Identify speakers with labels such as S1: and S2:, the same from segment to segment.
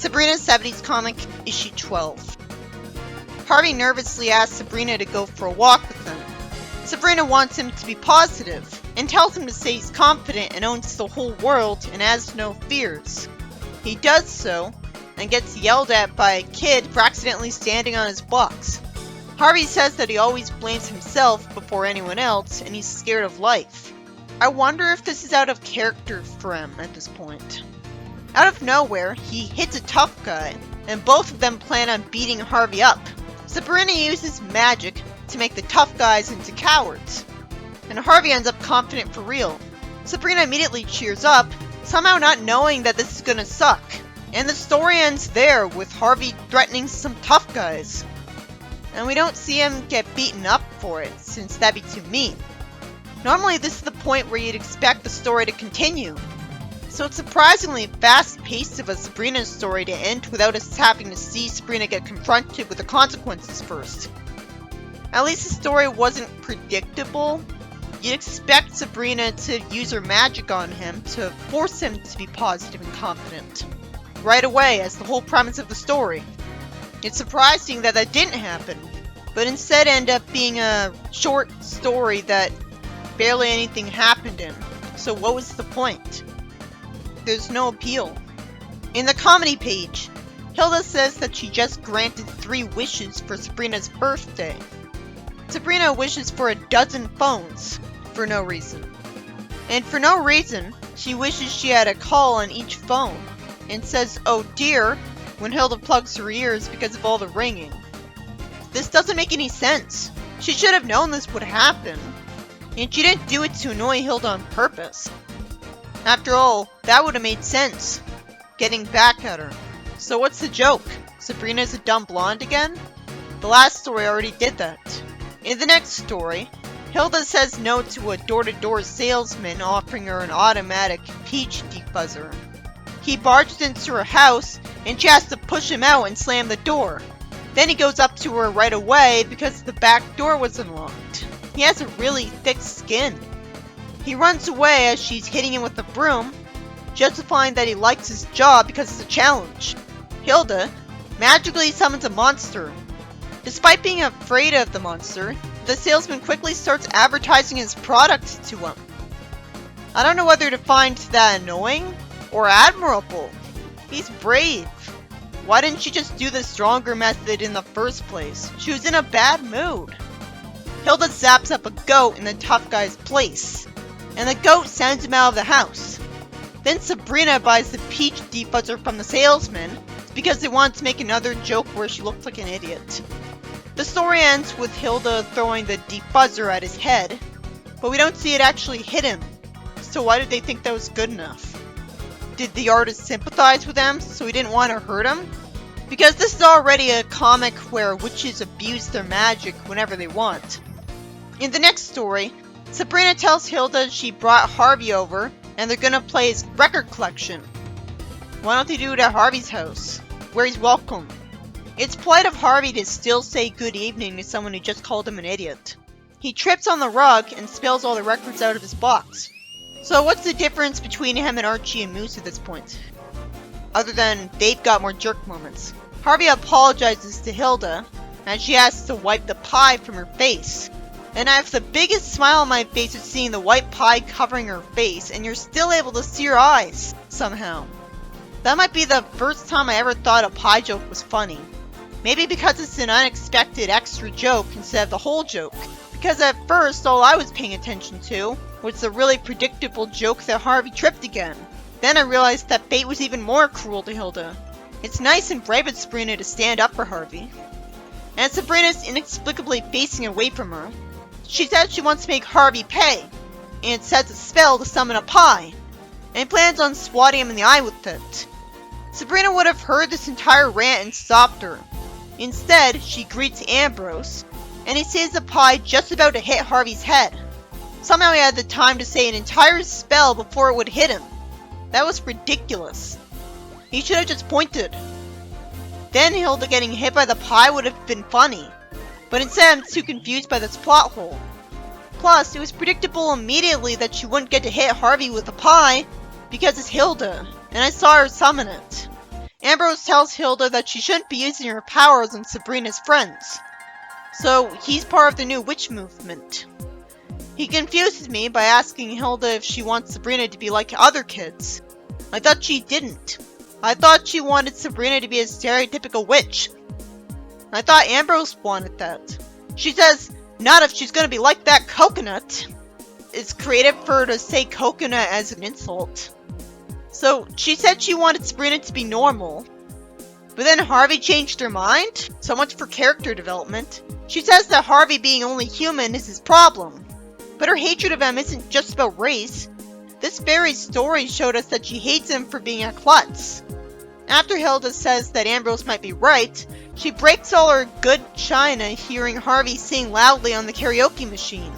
S1: Sabrina 70s comic, issue 12. Harvey nervously asks Sabrina to go for a walk with him. Sabrina wants him to be positive, and tells him to say he's confident and owns the whole world and has no fears. He does so, and gets yelled at by a kid for accidentally standing on his box. Harvey says that he always blames himself before anyone else, and he's scared of life. I wonder if this is out of character for him at this point. Out of nowhere, he hits a tough guy, and both of them plan on beating Harvey up. Sabrina uses magic to make the tough guys into cowards, and Harvey ends up confident for real. Sabrina immediately cheers up, somehow not knowing that this is gonna suck, and the story ends there with Harvey threatening some tough guys. And we don't see him get beaten up for it, since that'd be too mean. Normally this is the point where you'd expect the story to continue, so it's surprisingly fast-paced of a Sabrina story to end without us having to see Sabrina get confronted with the consequences first. At least the story wasn't predictable. You'd expect Sabrina to use her magic on him to force him to be positive and confident right away as the whole premise of the story. It's surprising that that didn't happen, but instead ended up being a short story that barely anything happened in. So what was the point? There's no appeal. In the comedy page, Hilda says that she just granted 3 wishes for Sabrina's birthday. Sabrina wishes for a dozen phones, for no reason. And for no reason, she wishes she had a call on each phone, and says, "Oh dear," when Hilda plugs her ears because of all the ringing. This doesn't make any sense. She should have known this would happen, and she didn't do it to annoy Hilda on purpose. After all, that would have made sense, getting back at her. So what's the joke? Sabrina's a dumb blonde again? The last story already did that. In the next story, Hilda says no to a door-to-door salesman offering her an automatic peach defuzzer. He barges into her house, and she has to push him out and slam the door. Then he goes up to her right away because the back door was unlocked. He has a really thick skin. He runs away as she's hitting him with a broom, justifying that he likes his job because it's a challenge. Hilda magically summons a monster. Despite being afraid of the monster, the salesman quickly starts advertising his product to him. I don't know whether to find that annoying or admirable. He's brave. Why didn't she just do the stronger method in the first place? She was in a bad mood. Hilda zaps up a goat in the tough guy's place, and the goat sends him out of the house. Then Sabrina buys the peach defuzzer from the salesman because they wanted to make another joke where she looked like an idiot. The story ends with Hilda throwing the defuzzer at his head, but we don't see it actually hit him. So why did they think that was good enough? Did the artist sympathize with him so he didn't want to hurt him? Because this is already a comic where witches abuse their magic whenever they want. In the next story, Sabrina tells Hilda she brought Harvey over and they're gonna play his record collection. Why don't they do it at Harvey's house, where he's welcome? It's polite of Harvey to still say good evening to someone who just called him an idiot. He trips on the rug and spills all the records out of his box. So what's the difference between him and Archie and Moose at this point? Other than they've got more jerk moments. Harvey apologizes to Hilda, and she asks to wipe the pie from her face. And I have the biggest smile on my face at seeing the white pie covering her face, and you're still able to see her eyes, somehow. That might be the first time I ever thought a pie joke was funny. Maybe because it's an unexpected extra joke instead of the whole joke. Because at first, all I was paying attention to was the really predictable joke that Harvey tripped again. Then I realized that fate was even more cruel to Hilda. It's nice and brave of Sabrina to stand up for Harvey. And Sabrina's inexplicably facing away from her. She says she wants to make Harvey pay, and sets a spell to summon a pie, and plans on swatting him in the eye with it. Sabrina would have heard this entire rant and stopped her. Instead, she greets Ambrose, and he sees the pie just about to hit Harvey's head. Somehow he had the time to say an entire spell before it would hit him. That was ridiculous. He should have just pointed. Then Hilda getting hit by the pie would have been funny. But instead I'm too confused by this plot hole. Plus, it was predictable immediately that she wouldn't get to hit Harvey with the pie because it's Hilda, and I saw her summon it. Ambrose tells Hilda that she shouldn't be using her powers on Sabrina's friends. So he's part of the new witch movement. He confuses me by asking Hilda if she wants Sabrina to be like other kids. I thought she didn't. I thought she wanted Sabrina to be a stereotypical witch. I thought Ambrose wanted that. She says, not if she's gonna be like that coconut. It's creative for her to say coconut as an insult. So she said she wanted Sabrina to be normal. But then Harvey changed her mind? So much for character development. She says that Harvey being only human is his problem. But her hatred of him isn't just about race. This very story showed us that she hates him for being a klutz. After Hilda says that Ambrose might be right, she breaks all her good china hearing Harvey sing loudly on the karaoke machine.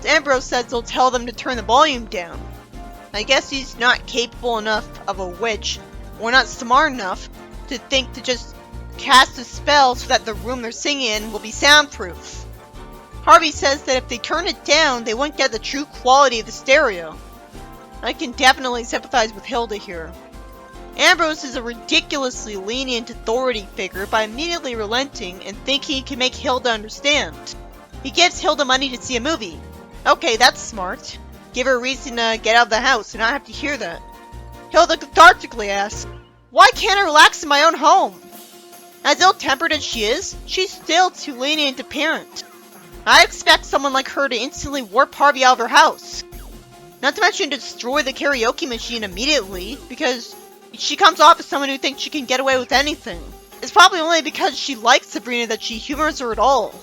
S1: Ambrose says he'll tell them to turn the volume down. I guess he's not capable enough of a witch, or not smart enough, to think to just cast a spell so that the room they're singing in will be soundproof. Harvey says that if they turn it down, they won't get the true quality of the stereo. I can definitely sympathize with Hilda here. Ambrose is a ridiculously lenient authority figure by immediately relenting and thinking he can make Hilda understand. He gives Hilda money to see a movie. Okay, that's smart. Give her a reason to get out of the house and not have to hear that. Hilda cathartically asks, why can't I relax in my own home? As ill-tempered as she is, she's still too lenient a parent. I expect someone like her to instantly warp Harvey out of her house. Not to mention destroy the karaoke machine immediately, because she comes off as someone who thinks she can get away with anything. It's probably only because she likes Sabrina that she humors her at all.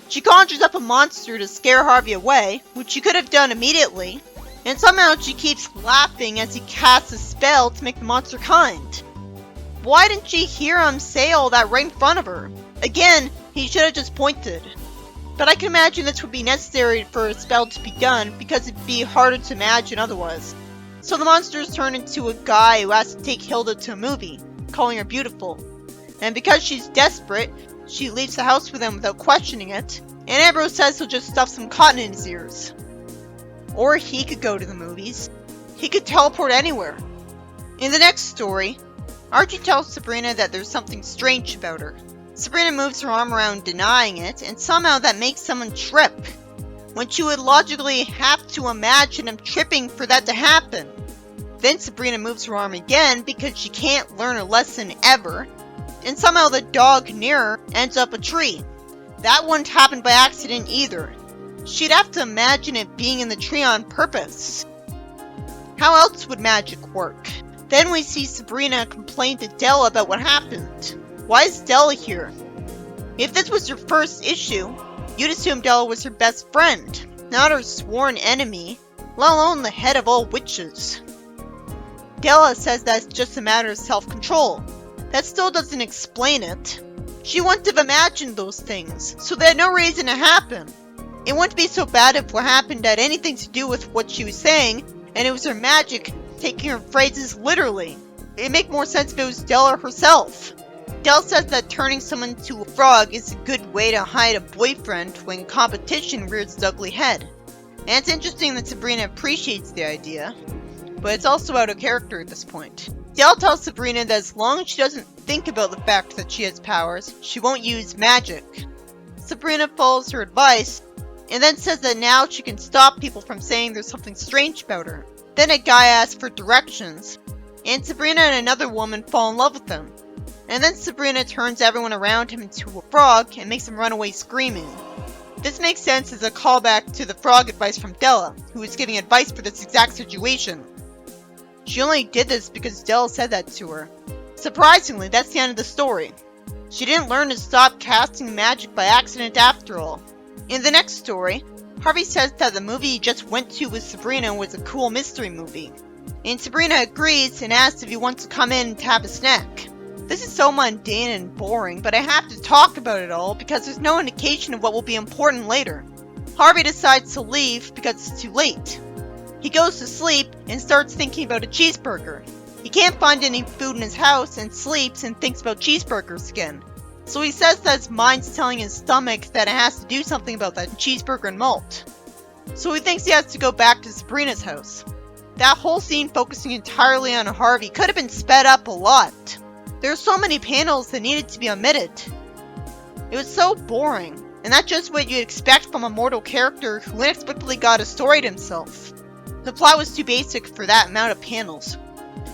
S1: She conjures up a monster to scare Harvey away, which she could have done immediately, and somehow she keeps laughing as he casts a spell to make the monster kind. Why didn't she hear him say all that right in front of her? Again, he should have just pointed. But I can imagine this would be necessary for a spell to be done because it'd be harder to imagine otherwise. So the monsters turn into a guy who has to take Hilda to a movie, calling her beautiful. And because she's desperate, she leaves the house with him without questioning it, and Ambrose says he'll just stuff some cotton in his ears. Or he could go to the movies. He could teleport anywhere. In the next story, Archie tells Sabrina that there's something strange about her. Sabrina moves her arm around denying it, and somehow that makes someone trip, when she would logically have to imagine him tripping for that to happen. Then Sabrina moves her arm again because she can't learn a lesson ever, and somehow the dog near her ends up a tree. That wouldn't happen by accident either. She'd have to imagine it being in the tree on purpose. How else would magic work? Then we see Sabrina complain to Della about what happened. Why is Della here? If this was her first issue, you'd assume Della was her best friend, not her sworn enemy, let alone the head of all witches. Della says that's just a matter of self-control. That still doesn't explain it. She wouldn't have imagined those things, so they had no reason to happen. It wouldn't be so bad if what happened had anything to do with what she was saying, and it was her magic taking her phrases literally. It'd make more sense if it was Della herself. Della says that turning someone into a frog is a good way to hide a boyfriend when competition rears its ugly head. And it's interesting that Sabrina appreciates the idea, but it's also out of character at this point. Della tells Sabrina that as long as she doesn't think about the fact that she has powers, she won't use magic. Sabrina follows her advice, and then says that now she can stop people from saying there's something strange about her. Then a guy asks for directions, and Sabrina and another woman fall in love with him. And then Sabrina turns everyone around him into a frog and makes him run away screaming. This makes sense as a callback to the frog advice from Della, who was giving advice for this exact situation. She only did this because Della said that to her. Surprisingly, that's the end of the story. She didn't learn to stop casting magic by accident after all. In the next story, Harvey says that the movie he just went to with Sabrina was a cool mystery movie. And Sabrina agrees and asks if he wants to come in to have a snack. This is so mundane and boring, but I have to talk about it all because there's no indication of what will be important later. Harvey decides to leave because it's too late. He goes to sleep and starts thinking about a cheeseburger. He can't find any food in his house and sleeps and thinks about cheeseburgers again. So he says that his mind's telling his stomach that it has to do something about that cheeseburger and malt. So he thinks he has to go back to Sabrina's house. That whole scene focusing entirely on Harvey could have been sped up a lot. There were so many panels that needed to be omitted. It was so boring, and that's just what you'd expect from a mortal character who inexplicably got a story to himself. The plot was too basic for that amount of panels.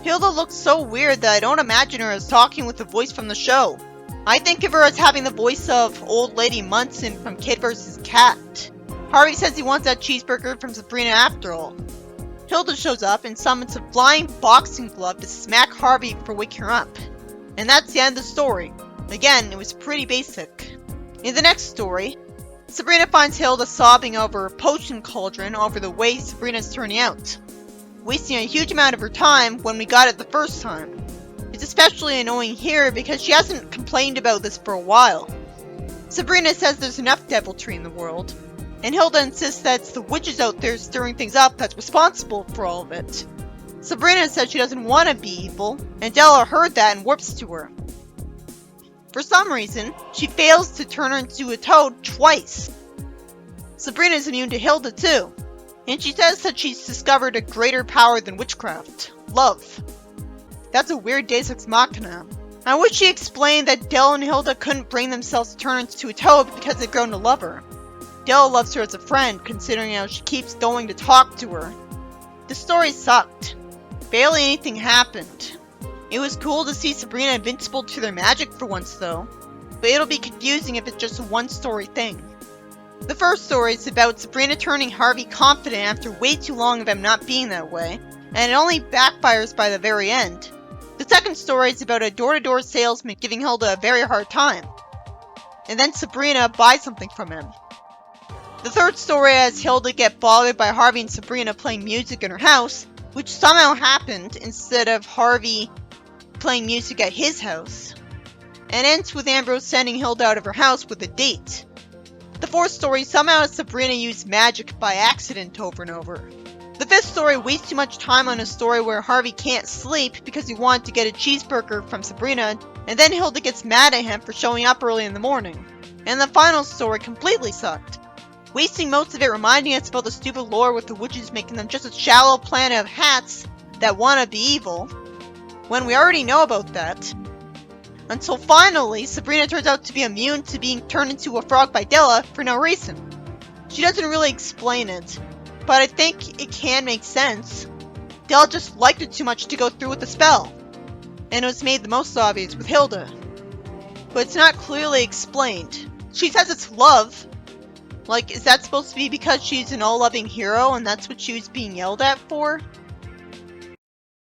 S1: Hilda looks so weird that I don't imagine her as talking with the voice from the show. I think of her as having the voice of Old Lady Munson from Kid vs. Cat. Harvey says he wants that cheeseburger from Sabrina after all. Hilda shows up and summons a flying boxing glove to smack Harvey for waking her up. And that's the end of the story. Again, it was pretty basic. In the next story, Sabrina finds Hilda sobbing over a potion cauldron over the way Sabrina's turning out, wasting a huge amount of her time when we got it the first time. It's especially annoying here because she hasn't complained about this for a while. Sabrina says there's enough deviltry in the world, and Hilda insists that it's the witches out there stirring things up that's responsible for all of it. Sabrina says she doesn't want to be evil, and Della heard that and warps to her. For some reason, she fails to turn her into a toad twice. Sabrina is immune to Hilda too, and she says that she's discovered a greater power than witchcraft, love. That's a weird Deus Ex Machina. I wish she explained that Della and Hilda couldn't bring themselves to turn into a toad because they've grown to love her. Della loves her as a friend, considering how she keeps going to talk to her. The story sucked. Barely anything happened. It was cool to see Sabrina invincible to their magic for once though, but it'll be confusing if it's just a one-story thing. The first story is about Sabrina turning Harvey confident after way too long of him not being that way, and it only backfires by the very end. The second story is about a door-to-door salesman giving Hilda a very hard time, and then Sabrina buys something from him. The third story has Hilda get bothered by Harvey and Sabrina playing music in her house, which somehow happened instead of Harvey playing music at his house, and ends with Ambrose sending Hilda out of her house with a date. The fourth story somehow has Sabrina use magic by accident over and over. The fifth story wastes too much time on a story where Harvey can't sleep because he wanted to get a cheeseburger from Sabrina, and then Hilda gets mad at him for showing up early in the morning. And the final story completely sucked, wasting most of it reminding us about the stupid lore with the witches making them just a shallow planet of hats that want to be evil, when we already know about that. Until finally, Sabrina turns out to be immune to being turned into a frog by Della for no reason. She doesn't really explain it, but I think it can make sense. Della just liked it too much to go through with the spell, and it was made the most obvious with Hilda. But it's not clearly explained. She says it's love. Like, is that supposed to be because she's an all-loving hero and that's what she was being yelled at for?